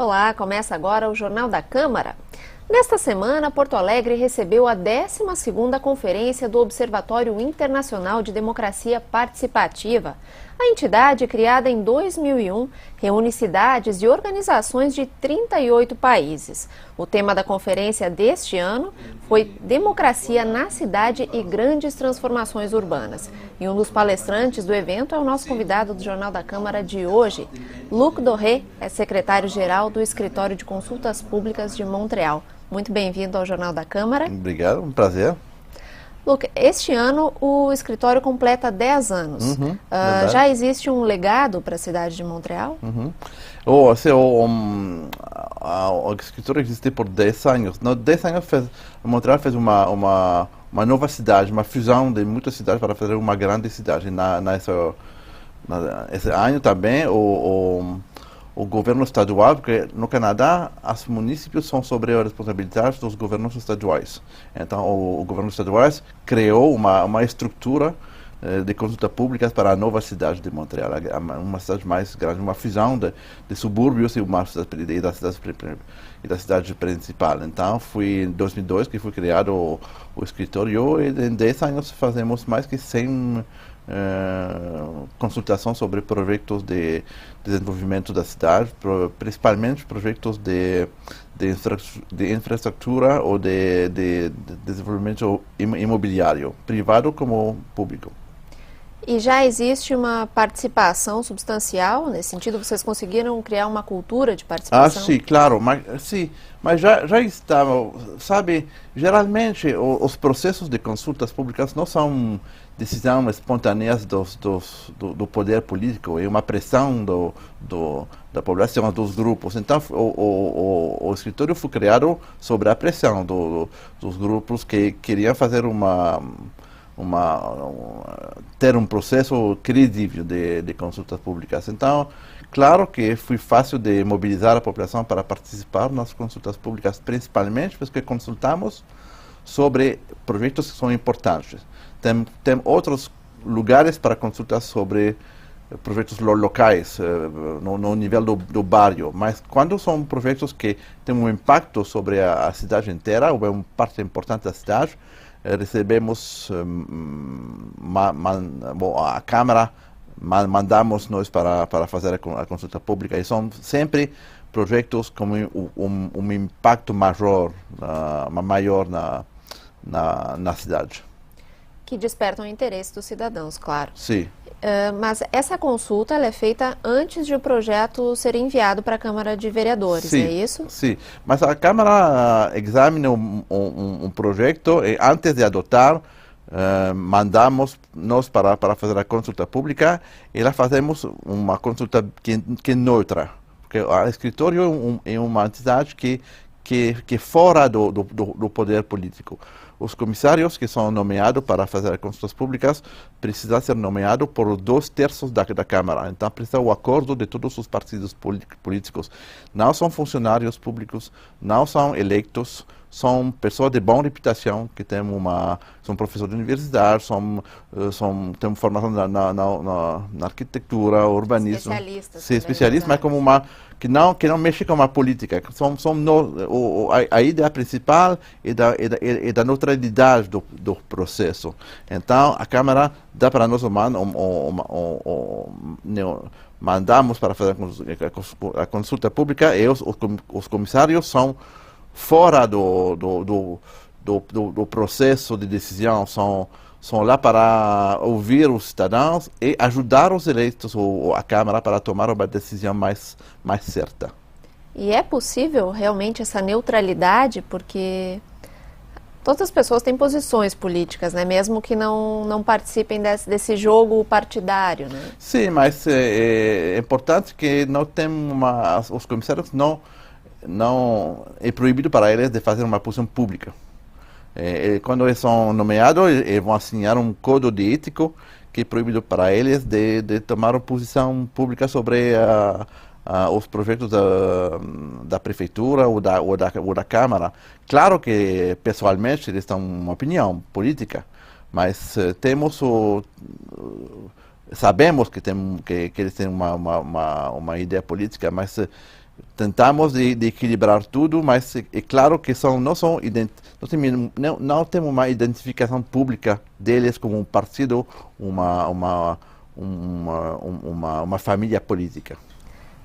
Olá, começa agora o Jornal da Câmara. Nesta semana, Porto Alegre recebeu a 12ª Conferência do Observatório Internacional de Democracia Participativa. A entidade, criada em 2001, reúne cidades e organizações de 38 países. O tema da conferência deste ano foi Democracia na Cidade e Grandes Transformações Urbanas. E um dos palestrantes do evento é o nosso convidado do Jornal da Câmara de hoje. Luc Doré é secretário-geral do Escritório de Consultas Públicas de Montreal. Muito bem-vindo ao Jornal da Câmara. Obrigado, um prazer. Luc, este ano o escritório completa 10 anos. Já existe um legado para a cidade de Montreal? O escritório existe por 10 anos. No 10 anos, Montreal fez uma nova cidade, uma fusão de muitas cidades para fazer uma grande cidade. Esse ano também, o governo estadual, porque no Canadá, os municípios são sobre a responsabilidade dos governos estaduais. Então, o governo estadual criou uma estrutura de consulta pública para a nova cidade de Montreal, uma cidade mais grande, uma fusão de subúrbios e da cidade principal. Então, foi em 2002 que foi criado o escritório e em 10 anos fazemos mais que 100 consultação sobre projetos de desenvolvimento da cidade, principalmente projetos de infraestrutura ou de desenvolvimento imobiliário, privado como público. E já existe uma participação substancial? Nesse sentido, vocês conseguiram criar uma cultura de participação? Sim, claro, mas já está, sabe, geralmente os processos de consultas públicas não são decisões espontâneas do poder político, é uma pressão da população, dos grupos. Então, o escritório foi criado sobre a pressão dos grupos que queriam fazer ter um processo credível de consultas públicas. Então, claro que foi fácil de mobilizar a população para participar nas consultas públicas, principalmente porque consultamos sobre projetos que são importantes. Tem outros lugares para consultar sobre projetos locais, no nível do bairro, mas quando são projetos que têm um impacto sobre a cidade inteira, ou uma parte importante da cidade, recebemos a Câmara, mandamos nós para fazer a consulta pública, e são sempre projetos com um impacto maior na cidade. Que despertam o interesse dos cidadãos, claro. Sim. Mas essa consulta ela é feita antes de o projeto ser enviado para a Câmara de Vereadores, sim, é isso? Sim, mas a Câmara examina um projeto e antes de adotar, mandamos nós para fazer a consulta pública e lá fazemos uma consulta que é neutra, porque o escritório é uma entidade que fora do poder político. Os comissários que são nomeados para fazer consultas públicas precisam ser nomeados por 2/3 da Câmara. Então, precisa o acordo de todos os partidos políticos. Não são funcionários públicos, não são eleitos, são pessoas de boa reputação, que são professores de universidade, têm formação na arquitetura, urbanismo. Especialistas. Sim, especialistas, mas como que não mexe com a política. A ideia principal é da neutralidade do processo. Então, a Câmara dá para nós mandamos para fazer a consulta pública e os comissários são fora do processo de decisão, são lá para ouvir os cidadãos e ajudar os eleitos ou a Câmara para tomar uma decisão mais certa. E é possível realmente essa neutralidade, porque todas as pessoas têm posições políticas, né? Mesmo que não participem desse jogo partidário, né? Sim, mas é importante que não tem os comissários não é proibido para eles de fazer uma posição pública. Quando eles são nomeados, eles vão assinar um código de ético que é proibido para eles de tomar uma posição pública sobre os projetos da prefeitura ou da Câmara. Claro que, pessoalmente, eles têm uma opinião política, mas sabemos que eles têm uma ideia política, mas tentamos de equilibrar tudo, mas é claro que não temos uma identificação pública deles como um partido, uma família política.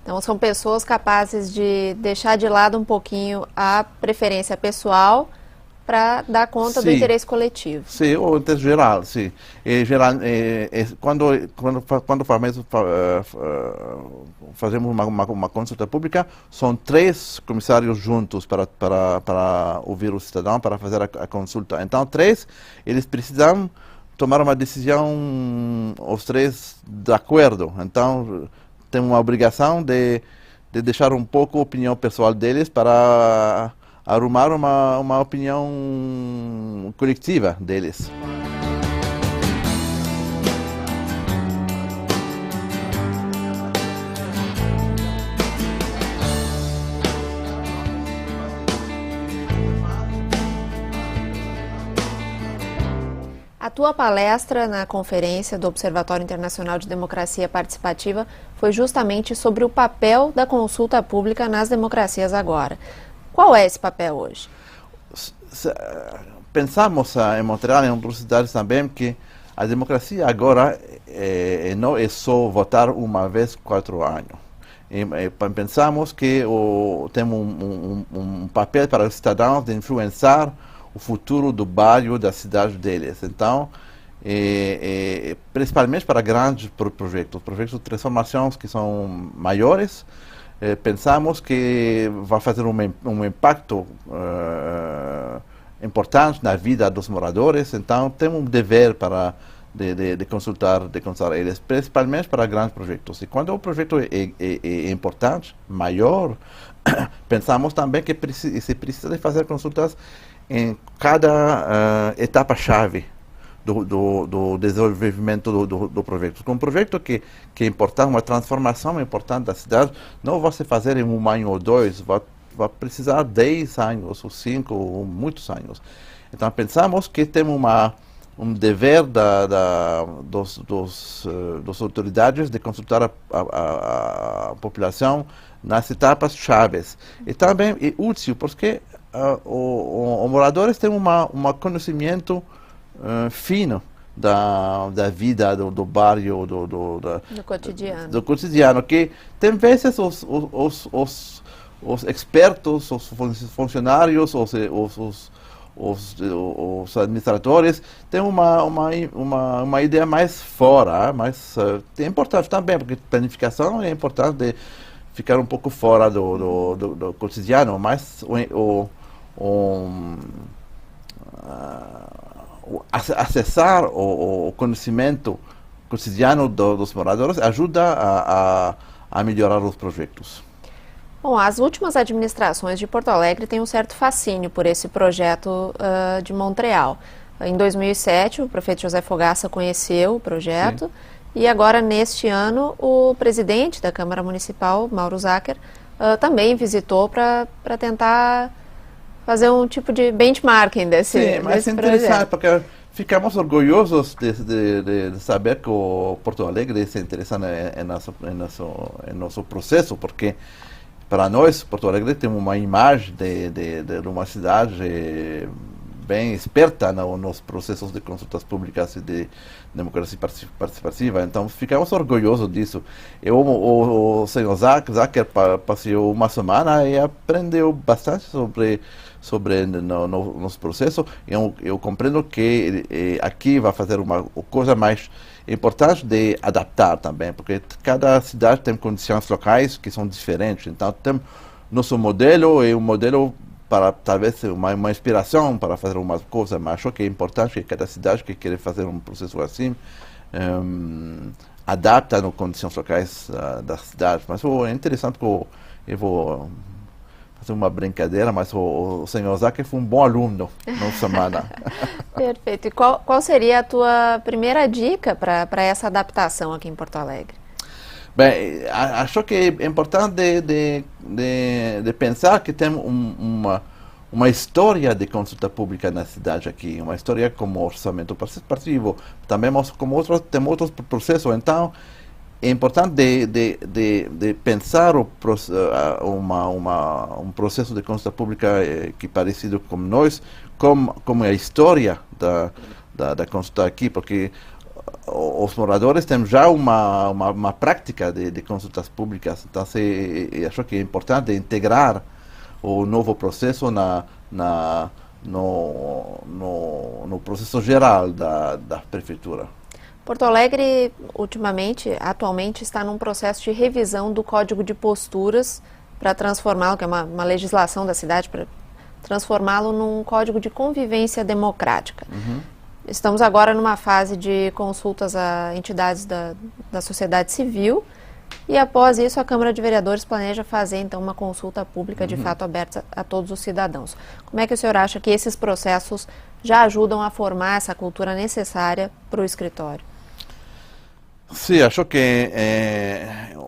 Então, são pessoas capazes de deixar de lado um pouquinho a preferência pessoal para dar conta do interesse coletivo. Sim, o interesse geral, sim. Quando fazemos uma consulta pública, são 3 comissários juntos para ouvir o cidadão, para fazer a consulta. Então, 3, eles precisam tomar uma decisão, os 3 de acordo. Então, tem uma obrigação de deixar um pouco a opinião pessoal deles para arrumar uma opinião coletiva deles. A tua palestra na conferência do Observatório Internacional de Democracia Participativa foi justamente sobre o papel da consulta pública nas democracias agora. Qual é esse papel hoje? Pensamos em Montreal e em outras cidades também que a democracia agora não é só votar uma vez 4 anos. Pensamos que temos um papel para os cidadãos de influenciar o futuro do bairro, da cidade deles. Então, principalmente para grandes projetos de transformações que são maiores, pensamos que vai fazer um impacto importante na vida dos moradores. Então, temos um dever de consultar eles, principalmente para grandes projetos. E quando o projeto é importante, maior, pensamos também que se precisa de fazer consultas em cada etapa-chave do desenvolvimento do projeto. Um projeto que é importante, uma transformação importante da cidade, não vai se fazer em 1 ano ou 2, vai precisar 10 anos, ou 5, ou muitos anos. Então, pensamos que temos um dever das autoridades de consultar a população nas etapas chaves. E também é útil, porque os moradores têm um conhecimento fino da vida do bairro, do cotidiano, que tem vezes os expertos, os funcionários, os administradores têm uma ideia mais fora, mas é importante também, porque planificação é importante de ficar um pouco fora do cotidiano, mas acessar o conhecimento cotidiano dos moradores ajuda a melhorar os projetos. Bom, as últimas administrações de Porto Alegre têm um certo fascínio por esse projeto de Montreal. Em 2007, o prefeito José Fogaça conheceu o projeto. Sim. E agora, neste ano, o presidente da Câmara Municipal, Mauro Zacher, também visitou para tentar fazer um tipo de benchmarking desse projeto. Sim, mas é interessante, porque ficamos orgulhosos de saber que o Porto Alegre se interessa em nosso processo, porque para nós, Porto Alegre tem uma imagem de uma cidade bem esperta nos processos de consultas públicas e de democracia participativa. Então, ficamos orgulhosos disso. O senhor Zacher passeou uma semana e aprendeu bastante sobre nos processos. Eu compreendo que aqui vai fazer uma coisa mais importante de adaptar também, porque cada cidade tem condições locais que são diferentes. Então, tem nosso modelo é um modelo para talvez uma inspiração para fazer uma coisa, mas acho que é importante que cada cidade que quer fazer um processo assim adapta nas condições locais da cidade. Mas é interessante que eu vou fazer uma brincadeira, mas o senhor Zacher foi um bom aluno na semana. Perfeito. E qual seria a tua primeira dica para essa adaptação aqui em Porto Alegre? Bem, acho que é importante de pensar que tem uma história de consulta pública na cidade aqui, uma história como orçamento participativo, também como temos outros processos. Então, é importante de pensar um processo de consulta pública que parecido com nós, como é a história da consulta aqui, porque os moradores têm já uma prática de consultas públicas, então acho que é importante integrar o novo processo no processo geral da prefeitura. Porto Alegre, atualmente, está num processo de revisão do Código de Posturas para transformá-lo, que é uma legislação da cidade, para transformá-lo num Código de Convivência Democrática. Uhum. Estamos agora numa fase de consultas a entidades da sociedade civil e, após isso, a Câmara de Vereadores planeja fazer, então, uma consulta pública de fato aberta a todos os cidadãos. Como é que o senhor acha que esses processos já ajudam a formar essa cultura necessária para o escritório? Sim, acho que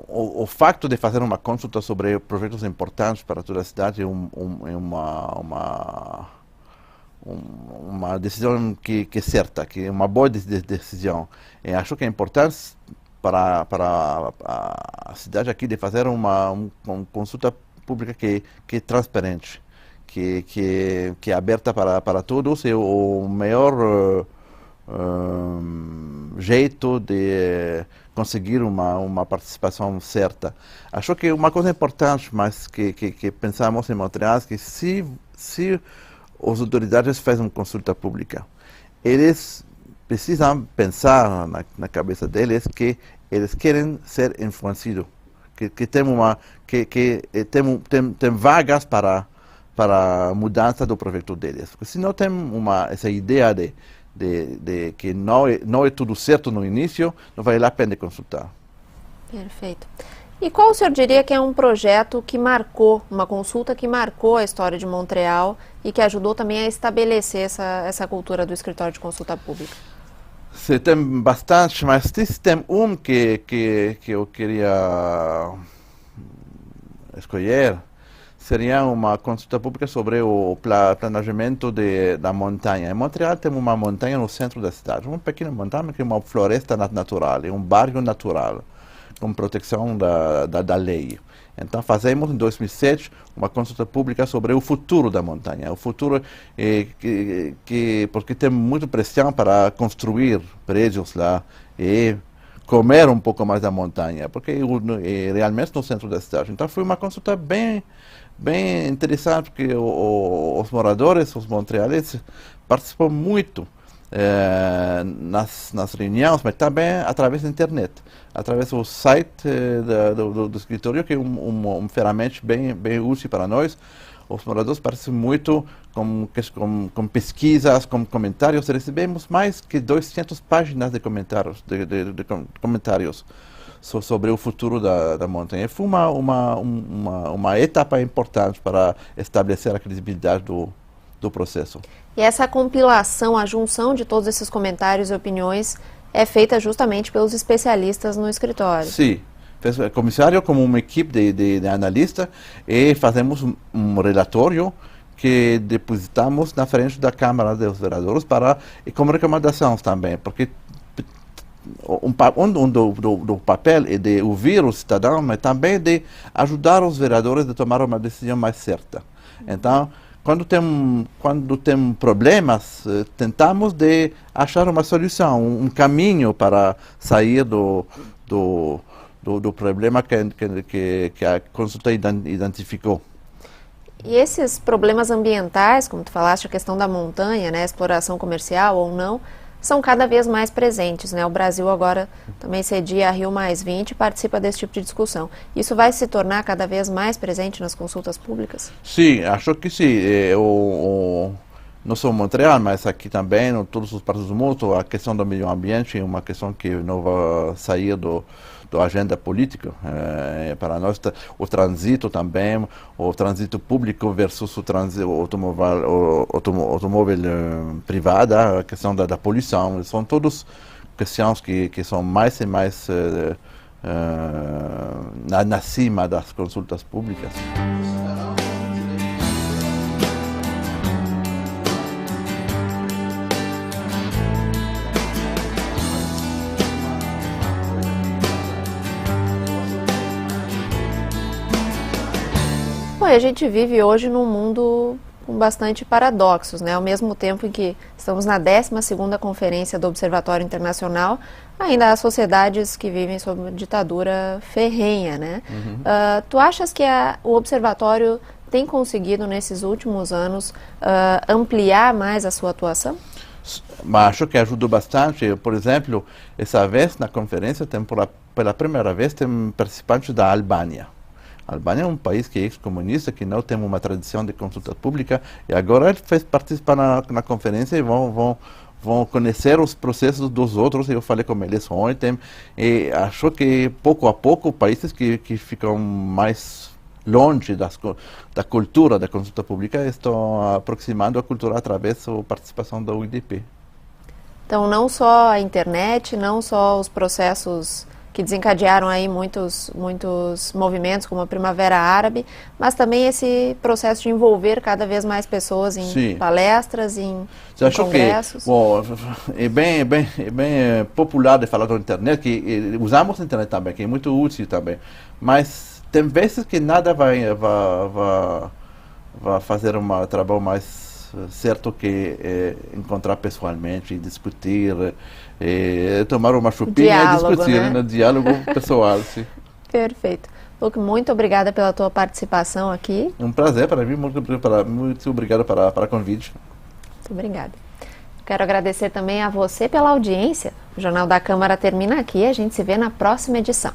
o facto de fazer uma consulta sobre projetos importantes para toda a cidade é uma decisão que é certa, que é uma boa decisão. Acho que é importante para a cidade aqui de fazer uma consulta pública que é transparente, que é aberta para todos, e o melhor jeito de conseguir uma participação certa. Acho que uma coisa importante, mas que pensamos em Montreal, é que se as autoridades fazem uma consulta pública, eles precisam pensar na cabeça deles que eles querem ser influenciados, que tem vagas para a mudança do projeto deles. Porque se não tem essa ideia de que não é tudo certo no início, não vale a pena consultar. Perfeito. E qual o senhor diria que é um projeto que marcou, uma consulta que marcou a história de Montreal e que ajudou também a estabelecer essa cultura do escritório de consulta pública? Você tem bastante, mas tem um que eu queria escolher. Seria uma consulta pública sobre o planejamento da montanha. Em Montreal temos uma montanha no centro da cidade, uma pequena montanha que é uma floresta natural, é um bairro natural, com proteção da lei. Então fazemos em 2007 uma consulta pública sobre o futuro da montanha. O futuro porque tem muita pressão para construir prédios lá e comer um pouco mais da montanha, porque é realmente no centro da cidade. Então foi uma consulta bem interessante, porque os moradores, os montrealenses, participam muito nas reuniões, mas também através da internet, através do site do escritório, que é uma ferramenta bem útil para nós. Os moradores participam muito com pesquisas, com comentários. Recebemos mais que 200 páginas de comentários, comentários sobre o futuro da montanha. Foi uma etapa importante para estabelecer a credibilidade do processo. E essa compilação, a junção de todos esses comentários e opiniões é feita justamente pelos especialistas no escritório? Sim. O comissário, como uma equipe de analistas, e fazemos um relatório que depositamos na frente da Câmara dos Vereadores como recomendações também, porque do papel é de ouvir o cidadão, mas também de ajudar os vereadores a tomar uma decisão mais certa. Então, quando tem problemas, tentamos de achar uma solução, um caminho para sair do problema que a consulta identificou. E esses problemas ambientais, como tu falaste, a questão da montanha, né, exploração comercial ou não, são cada vez mais presentes, né? O Brasil agora também cedia a Rio+20 e participa desse tipo de discussão. Isso vai se tornar cada vez mais presente nas consultas públicas? Sim, acho que sim. Não só em Montreal, mas aqui também, em todos os países do mundo, a questão do meio ambiente é uma questão que não vai sair da agenda política. Para nós, o trânsito também, o trânsito público versus o trânsito automóvel privado, a questão da poluição, são todas questões que são mais e mais na cima das consultas públicas. Bom, e a gente vive hoje num mundo com bastante paradoxos, né? Ao mesmo tempo em que estamos na 12ª Conferência do Observatório Internacional, ainda há sociedades que vivem sob uma ditadura ferrenha, né? Tu achas que o Observatório tem conseguido, nesses últimos anos, ampliar mais a sua atuação? Mas acho que ajudou bastante. Por exemplo, essa vez na conferência, pela primeira vez, tem participantes da Albânia. A Albânia é um país que é ex-comunista, que não tem uma tradição de consulta pública, e agora ele fez participar na conferência e vão conhecer os processos dos outros. Eu falei com eles ontem, e acho que pouco a pouco países que ficam mais longe da cultura da consulta pública estão aproximando a cultura através da participação da UNDP. Então, não só a internet, não só os processos que desencadearam aí muitos movimentos, como a Primavera Árabe, mas também esse processo de envolver cada vez mais pessoas em palestras, em congressos. Que, bom, é bem popular de falar da internet, que usamos a internet também, que é muito útil também, mas tem vezes que nada vai fazer um trabalho mais certo que encontrar pessoalmente e discutir, tomar uma chupinha e discutir, né? Diálogo pessoal. Sim. Perfeito. Luke, muito obrigada pela tua participação aqui. Um prazer para mim, muito obrigado para o convite. Muito obrigada. Quero agradecer também a você pela audiência. O Jornal da Câmara termina aqui, a gente se vê na próxima edição.